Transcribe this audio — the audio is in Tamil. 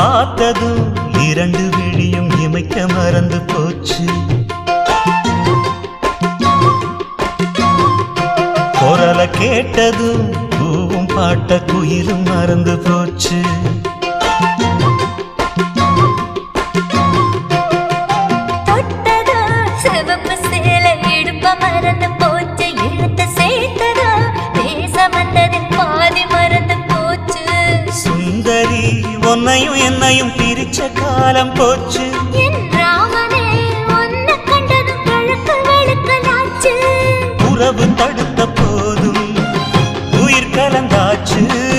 பார்த்ததும் இரண்டு விழியும் இமைக்க மறந்து போச்சு. குரலை கேட்டதும் பூவும் பாட்ட குயிலும் மறந்து போச்சு. சுந்தரி உன்னையும் என்னையும் பிரிச்ச காலம் போச்சு. உறவு தடுத்த போதும் உயிர் கலந்தாச்சு.